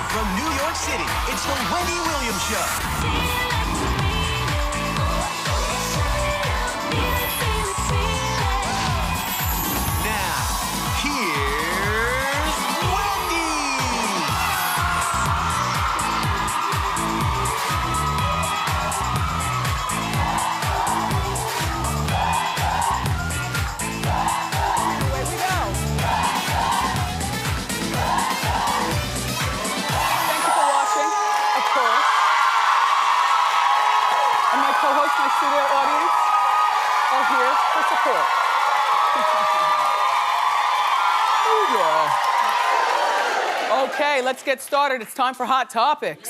From New York City, it's the Wendy Williams Show. Studio audience are here for support. Okay, let's get started. It's time for Hot Topics.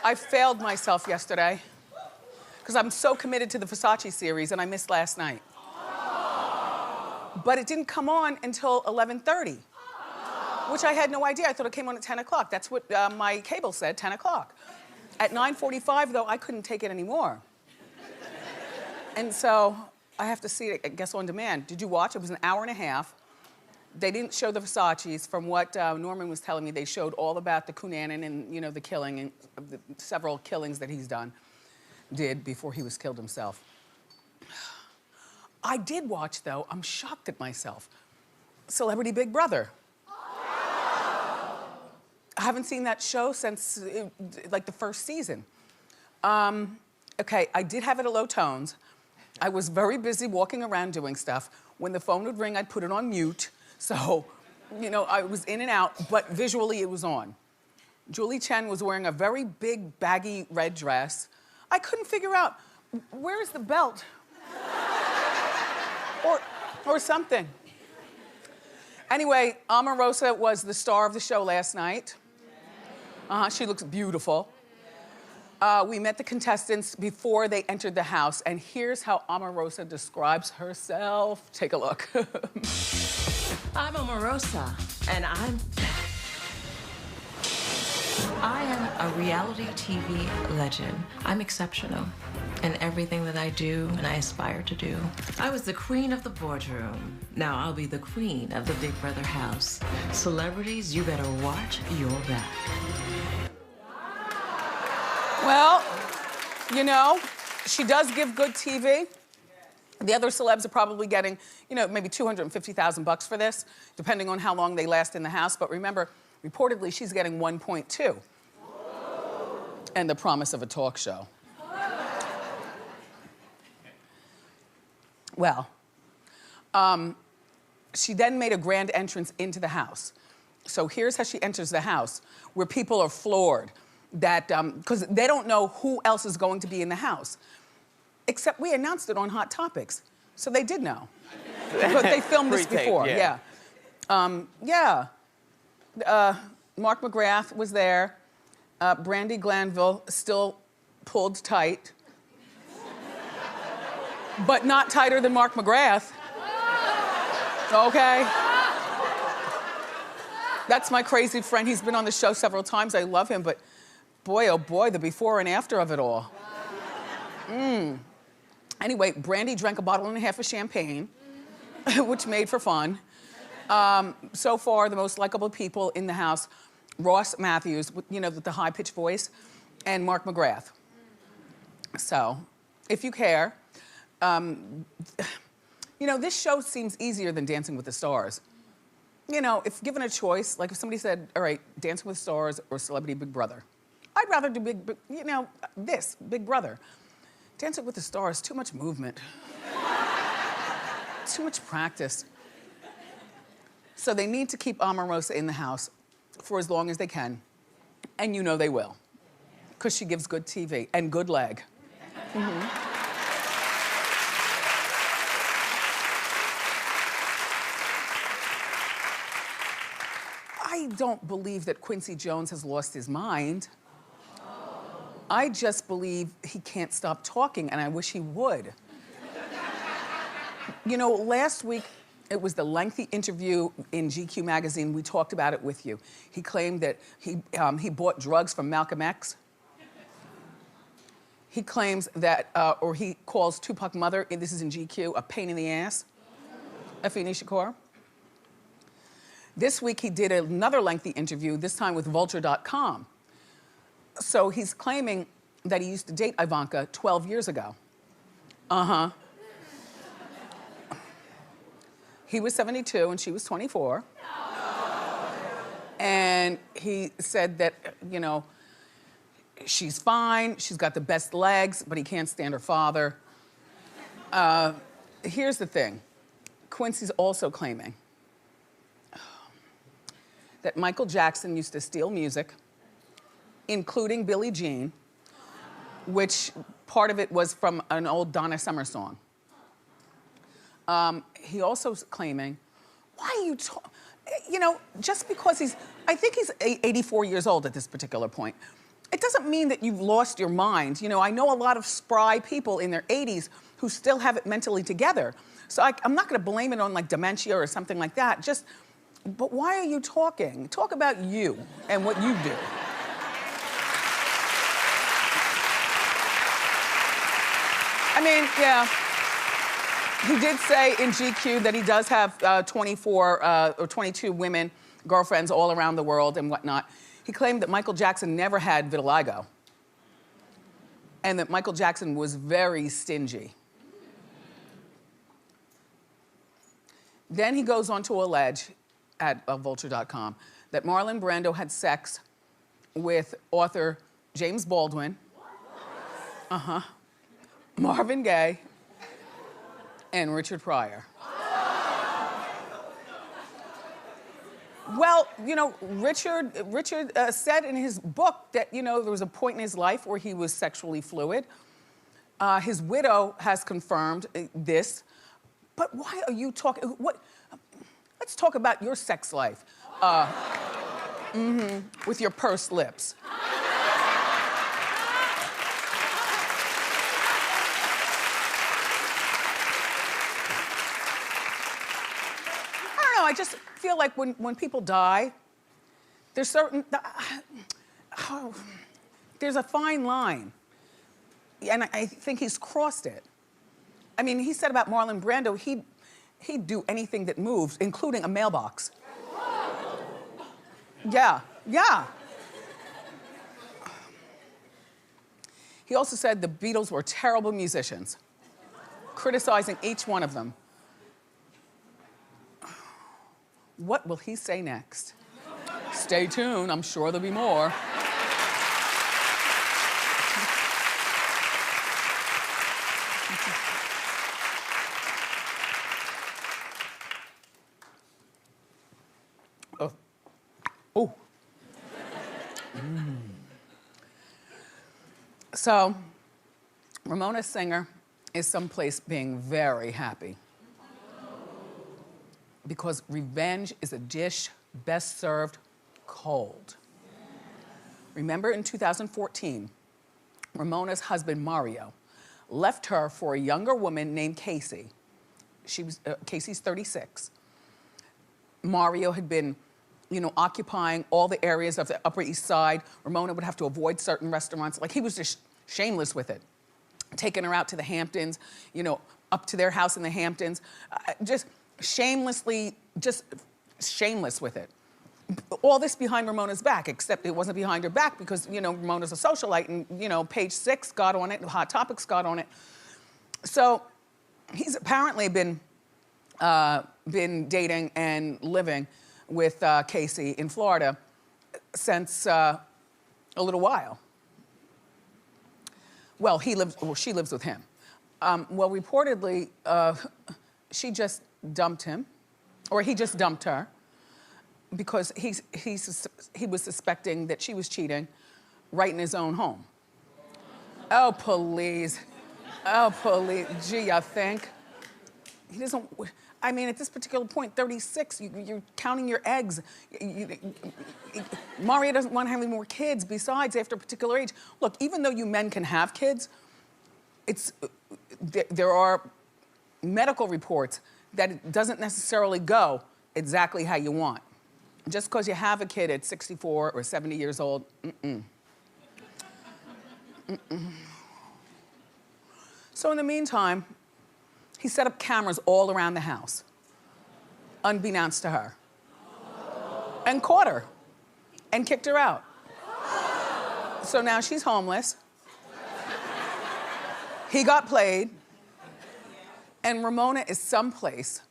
I failed myself yesterday because I'm so committed to the Versace series and I missed last night. But it didn't come on until 11:30, which I had no idea. I thought it came on at 10 o'clock. That's what my cable said, 10 o'clock. At 9:45, though, I couldn't take it anymore. And so I have to see it, I guess, on demand. Did you watch? It was an hour and a half. They didn't show the Versaces. From what Norman was telling me, they showed all about the Cunanan and, you know, the killing and the several killings that he's did before he was killed himself. I did watch, though. I'm shocked at myself. Celebrity Big Brother. I haven't seen that show since, like, the first season. Okay, I did have it at low tones. I was very busy walking around doing stuff. When the phone would ring, I'd put it on mute. So, you know, I was in and out, but visually it was on. Julie Chen was wearing a very big, baggy red dress. I couldn't figure out, where's the belt? or something. Anyway, Omarosa was the star of the show last night. She looks beautiful. We met the contestants before they entered the house, and here's how Omarosa describes herself. Take a look. I'm Omarosa, and I am a reality TV legend. I'm exceptional in everything that I do and I aspire to do. I was the queen of the boardroom. Now I'll be the queen of the Big Brother house. Celebrities, you better watch your back. Well, you know, she does give good TV. The other celebs are probably getting, you know, maybe $250,000 for this, depending on how long they last in the house. But remember, reportedly, she's getting 1.2. And the promise of a talk show. Well, she then made a grand entrance into the house. So here's how she enters the house, where people are floored that, because they don't know who else is going to be in the house. Except we announced it on Hot Topics, so they did know. But they filmed this before, yeah. Mark McGrath was there. Brandi Glanville still pulled tight. But not tighter than Mark McGrath. Okay? That's my crazy friend. He's been on the show several times. I love him, but boy, oh boy, the before and after of it all. Anyway, Brandi drank a bottle and a half of champagne, which made for fun. So far, the most likable people in the house, Ross Matthews, you know, with the high-pitched voice, and Mark McGrath. So, if you care, you know, this show seems easier than Dancing with the Stars. You know, if given a choice, like if somebody said, all right, Dancing with the Stars or Celebrity Big Brother, I'd rather do Big Brother. Dancing with the Stars, too much movement. Too much practice. So they need to keep Omarosa in the house for as long as they can. And you know they will. Because she gives good TV and good leg. I don't believe that Quincy Jones has lost his mind. I just believe he can't stop talking, and I wish he would. You know, last week, it was the lengthy interview in GQ magazine. We talked about it with you. He claimed that he bought drugs from Malcolm X. He claims that, or he calls Tupac mother, and this is in GQ, a pain in the ass. Keyshia Cole. This week he did another lengthy interview, this time with Vulture.com. So he's claiming that he used to date Ivanka 12 years ago. Uh-huh. He was 72 and she was 24. And he said that, you know, she's fine, she's got the best legs, but he can't stand her father. Here's the thing. Quincy's also claiming that Michael Jackson used to steal music, including Billie Jean, which part of it was from an old Donna Summer song. He also is claiming, why are you talking? You know, just because I think he's 84 years old at this particular point. It doesn't mean that you've lost your mind. You know, I know a lot of spry people in their 80s who still have it mentally together. So I'm not gonna blame it on like dementia or something like that. But why are you talking? Talk about you and what you do. I mean, yeah. He did say in GQ that he does have 24 or 22 women, girlfriends all around the world and whatnot. He claimed that Michael Jackson never had vitiligo and that Michael Jackson was very stingy. Then he goes on to allege at Vulture.com that Marlon Brando had sex with author James Baldwin, Marvin Gaye, and Richard Pryor. Well, you know, Richard said in his book that, you know, there was a point in his life where he was sexually fluid. His widow has confirmed this. But why are you talking? Let's talk about your sex life. With your pursed lips. I just feel like when people die, there's there's a fine line. And I think he's crossed it. I mean, he said about Marlon Brando, he'd do anything that moves, including a mailbox. Yeah. He also said the Beatles were terrible musicians, criticizing each one of them. What will he say next? Stay tuned, I'm sure there'll be more. Oh. So, Ramona Singer is someplace being very happy. Because revenge is a dish best served cold. Remember in 2014, Ramona's husband, Mario, left her for a younger woman named Casey. Casey's 36. Mario had been, you know, occupying all the areas of the Upper East Side. Ramona would have to avoid certain restaurants. Like, he was just shameless with it. Taking her out to the Hamptons, you know, up to their house in the Hamptons. Just shameless with it. All this behind Ramona's back, except it wasn't behind her back because, you know, Ramona's a socialite and, you know, Page 6 got on it, Hot Topics got on it. So he's apparently been dating and living with Casey in Florida since a little while. Well, she lives with him. Well, reportedly, she just dumped him, or he just dumped her, because he was suspecting that she was cheating right in his own home. Oh, please. Oh, please. Gee, I think. He doesn't, I mean, at this particular point, 36, you're counting your eggs. Mario doesn't want to have any more kids. Besides, after a particular age, look, even though you men can have kids, there are medical reports that it doesn't necessarily go exactly how you want. Just because you have a kid at 64 or 70 years old, So in the meantime, he set up cameras all around the house, unbeknownst to her, and caught her, and kicked her out. So now she's homeless. He got played, and Ramona is someplace.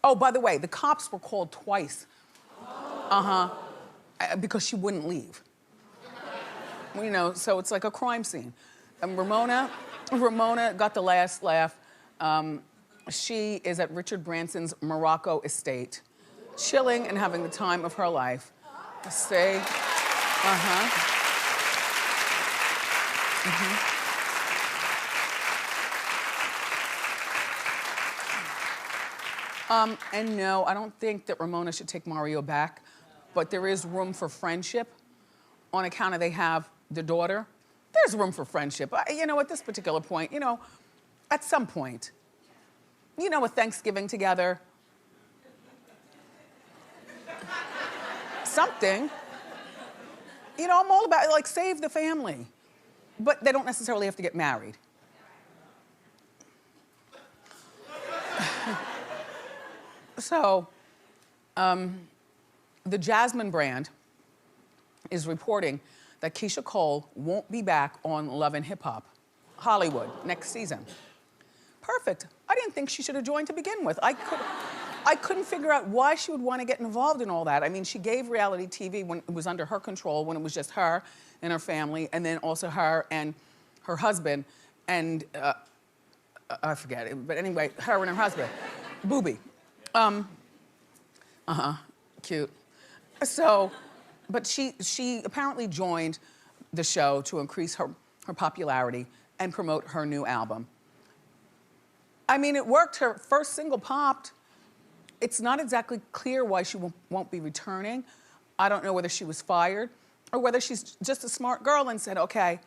Oh, by the way, the cops were called twice. Because she wouldn't leave. You know, so it's like a crime scene. And Ramona got the last laugh. She is at Richard Branson's Morocco estate, chilling and having the time of her life. Say, And no, I don't think that Ramona should take Mario back, but there is room for friendship on account of they have the daughter. There's room for friendship. You know, at this particular point, you know, at some point, you know, a Thanksgiving together, something. You know, I'm all about, like, save the family. But they don't necessarily have to get married. So, the Jasmine brand is reporting that Keyshia Cole won't be back on Love and Hip Hop Hollywood next season. Perfect. I didn't think she should have joined to begin with. I couldn't figure out why she would want to get involved in all that. I mean, she gave reality TV when it was under her control, when it was just her and her family, and then also her and her husband, and I forget it, but anyway, her and her husband, Boobie. Cute. So, but she apparently joined the show to increase her popularity and promote her new album. I mean, it worked. Her first single popped. It's not exactly clear why she won't be returning. I don't know whether she was fired or whether she's just a smart girl and said, okay,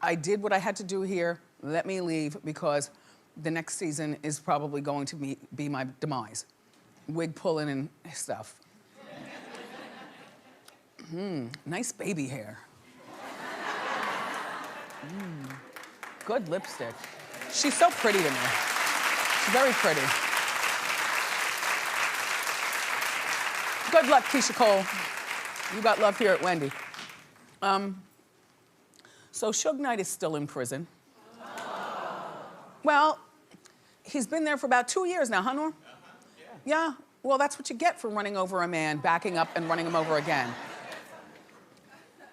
I did what I had to do here. Let me leave because the next season is probably going to be my demise. Wig pulling and stuff. Nice baby hair. Good lipstick. She's so pretty to me. She's very pretty. Good luck, Keyshia Cole. You got love here at Wendy. So Suge Knight is still in prison. Well, he's been there for about 2 years now, huh, Norm? Yeah, well, that's what you get for running over a man, backing up and running him over again.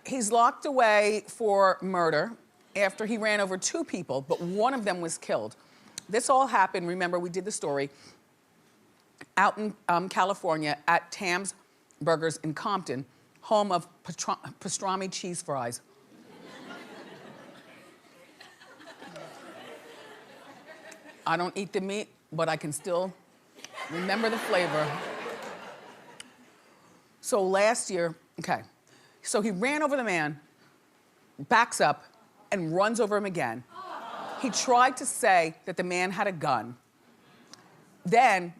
He's locked away for murder after he ran over 2 people, but one of them was killed. This all happened, remember, we did the story, out in California at Tam's Burgers in Compton, home of pastrami cheese fries. I don't eat the meat, but I can still remember the flavor. So last year, okay, so he ran over the man, backs up, and runs over him again. He tried to say that the man had a gun. Then,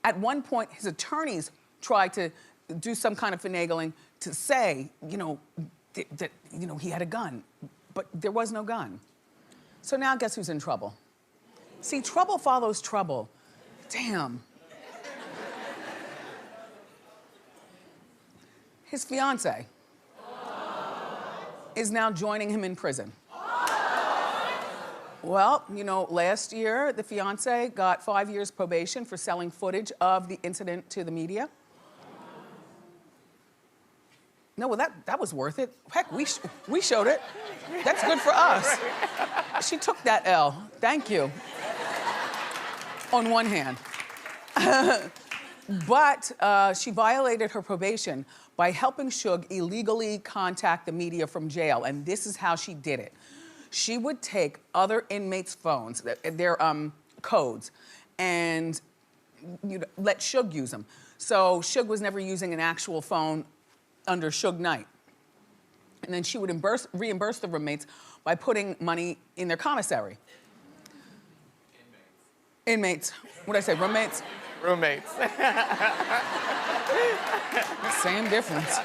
at one point, his attorneys tried to do some kind of finagling to say, you know, that he had a gun, but there was no gun. So now guess who's in trouble? See, trouble follows trouble. Damn. His fiance is now joining him in prison. Well, you know, last year, the fiance got 5 years probation for selling footage of the incident to the media. No, well, that was worth it. Heck, we showed it. That's good for us. She took that L. Thank you. On one hand. But she violated her probation by helping Suge illegally contact the media from jail, and this is how she did it. She would take other inmates' phones, their codes, and let Suge use them. So Suge was never using an actual phone under Suge Knight. And then she would reimburse the roommates by putting money in their commissary. Inmates. What'd I say, roommates? Roommates. Same difference.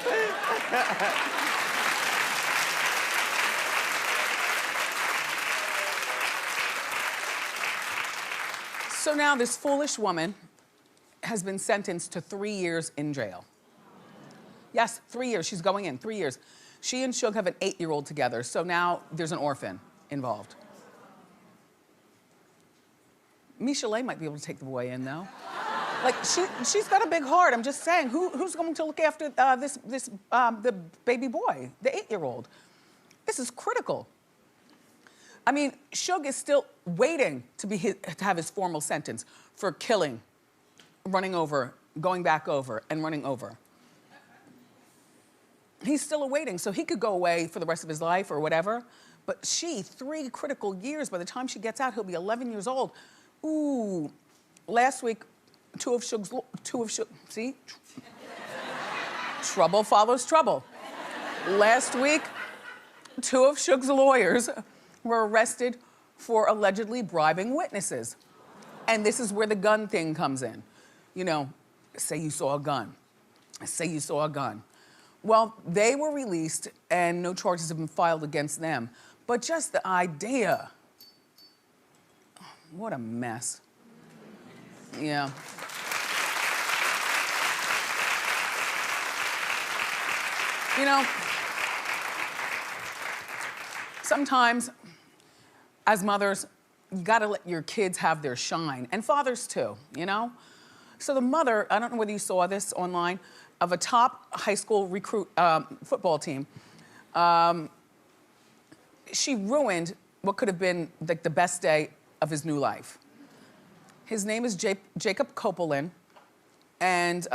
So now this foolish woman has been sentenced to 3 years in jail. Yes, 3 years, she's going in, 3 years. She and Suge have an 8-year-old together, so now there's an orphan involved. Michelet might be able to take the boy in, though. Like, she's got a big heart, I'm just saying. Who's going to look after the baby boy, the 8-year-old? This is critical. I mean, Suge is still waiting to have his formal sentence for killing, running over, going back over, and running over. He's still awaiting, so he could go away for the rest of his life or whatever. But she, 3 critical years. By the time she gets out, he'll be 11 years old. Ooh, last week, two of Suge, see? Trouble follows trouble. Last week, 2 of Suge's lawyers were arrested for allegedly bribing witnesses. And this is where the gun thing comes in. You know, say you saw a gun. Say you saw a gun. Well, they were released and no charges have been filed against them. But just the idea, what a mess. Yeah. You know, sometimes as mothers, you gotta let your kids have their shine, and fathers too, you know? So the mother, I don't know whether you saw this online, of a top high school recruit football team, she ruined what could have been like the best day of his new life. His name is Jacob Copeland, and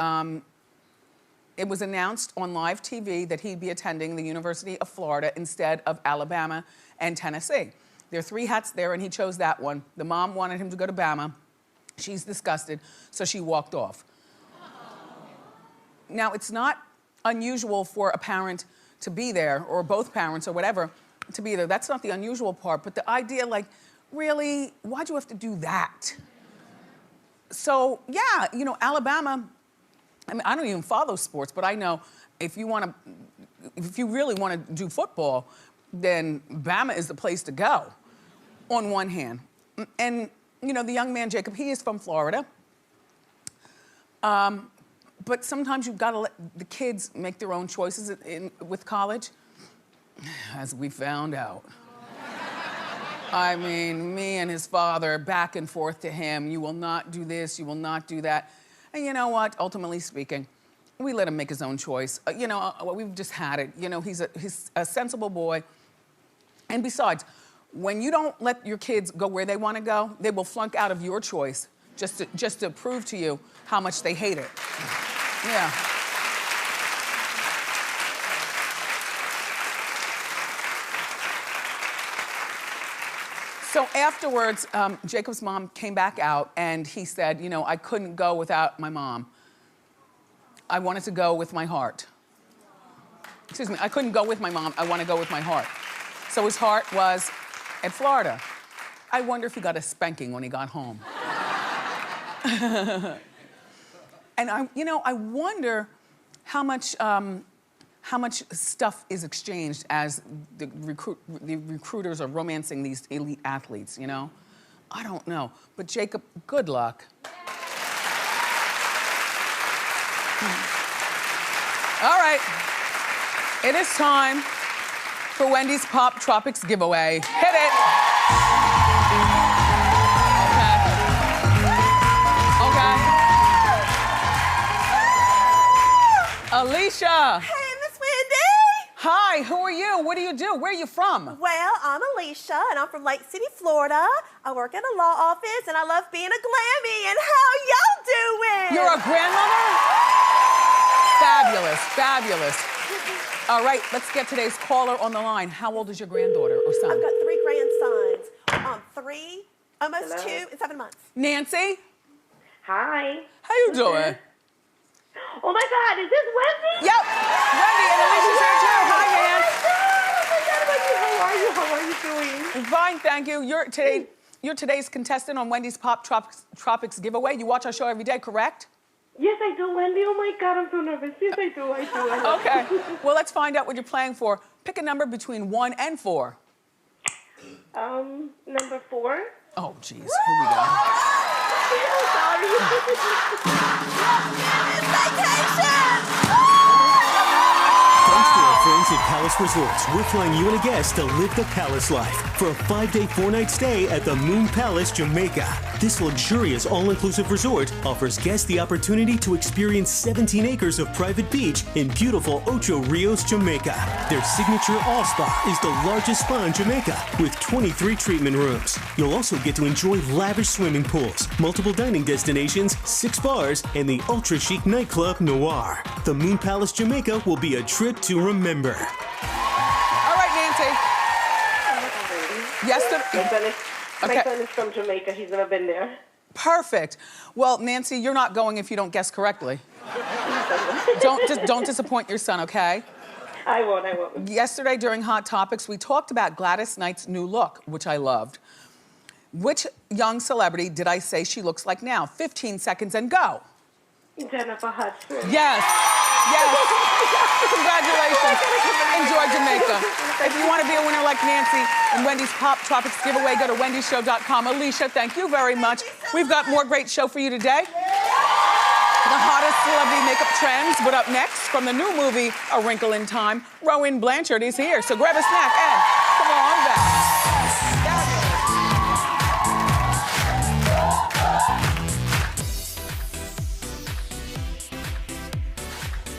it was announced on live TV that he'd be attending the University of Florida instead of Alabama and Tennessee. There are 3 hats there, and he chose that one. The mom wanted him to go to Bama. She's disgusted, so she walked off. Now, it's not unusual for a parent to be there, or both parents or whatever, to be there. That's not the unusual part, but the idea, like, really, why'd you have to do that? So, yeah, you know, Alabama, I mean, I don't even follow sports, but I know if you really want to do football, then Bama is the place to go, on one hand. And, you know, the young man, Jacob, he is from Florida. But sometimes you've got to let the kids make their own choices with college, as we found out. I mean, me and his father, back and forth to him, you will not do this, you will not do that. And you know what, ultimately speaking, we let him make his own choice. You know, we've just had it. You know, he's a sensible boy. And besides, when you don't let your kids go where they want to go, they will flunk out of your choice just to prove to you how much they hate it. Yeah. So afterwards, Jacob's mom came back out and he said, you know, I couldn't go without my mom. I wanted to go with my heart. Excuse me, I couldn't go with my mom, I want to go with my heart. So his heart was at Florida. I wonder if he got a spanking when he got home. And I wonder how much stuff is exchanged as the recruiters are romancing these elite athletes, you know? I don't know. But Jacob, good luck. All right. It is time for Wendy's Pop Tropics giveaway. Hit it. Alicia! Hey, Miss Wendy! Hi, who are you? What do you do? Where are you from? Well, I'm Alicia, and I'm from Lake City, Florida. I work in a law office, and I love being a Glammy. And how y'all doing? You're a grandmother? Fabulous, fabulous. All right, let's get today's caller on the line. How old is your granddaughter or son? I've got 3 grandsons. 3, almost 2, and 7 months. Nancy? Hi. How you doing? Oh my God, is this Wendy? Yep, Wendy and Alicia's here too. Hi, man. How are you doing? Fine, thank you. You're today's contestant on Wendy's Pop Tropics giveaway. You watch our show every day, correct? Yes, I do, Wendy. Oh my God, I'm so nervous. Yes, I do. Okay. Well, let's find out what you're playing for. Pick a number between 1 and 4. Number 4. Oh, jeez. Here we go. Thanks to our friends at Palace Resorts, we're flying you and a guest to live the Palace life for a 5-day, 4-night stay at the Moon Palace, Jamaica. This luxurious all-inclusive resort offers guests the opportunity to experience 17 acres of private beach in beautiful Ocho Rios, Jamaica. Their signature All Spa is the largest spa in Jamaica with 23 treatment rooms. You'll also get to enjoy lavish swimming pools, multiple dining destinations, 6 bars, and the ultra-chic nightclub Noir. The Moon Palace, Jamaica will be a trip to remember. All right, Nancy. Yes, My son is from Jamaica. He's never been there. Perfect. Well, Nancy, you're not going if you don't guess correctly. Don't disappoint your son, okay? I won't. Yesterday during Hot Topics, we talked about Gladys Knight's new look, which I loved. Which young celebrity did I say she looks like now? 15 seconds and go. Jennifer Hudson. Yes. Congratulations. Enjoy Jamaica. If you want to be a winner like Nancy in Wendy's Pop Tropics giveaway, go to wendyshow.com. Alicia, thank you very much. We've got more great show for you today. The hottest celebrity makeup trends. But up next, from the new movie, A Wrinkle in Time, Rowan Blanchard is here. So grab a snack and come on back.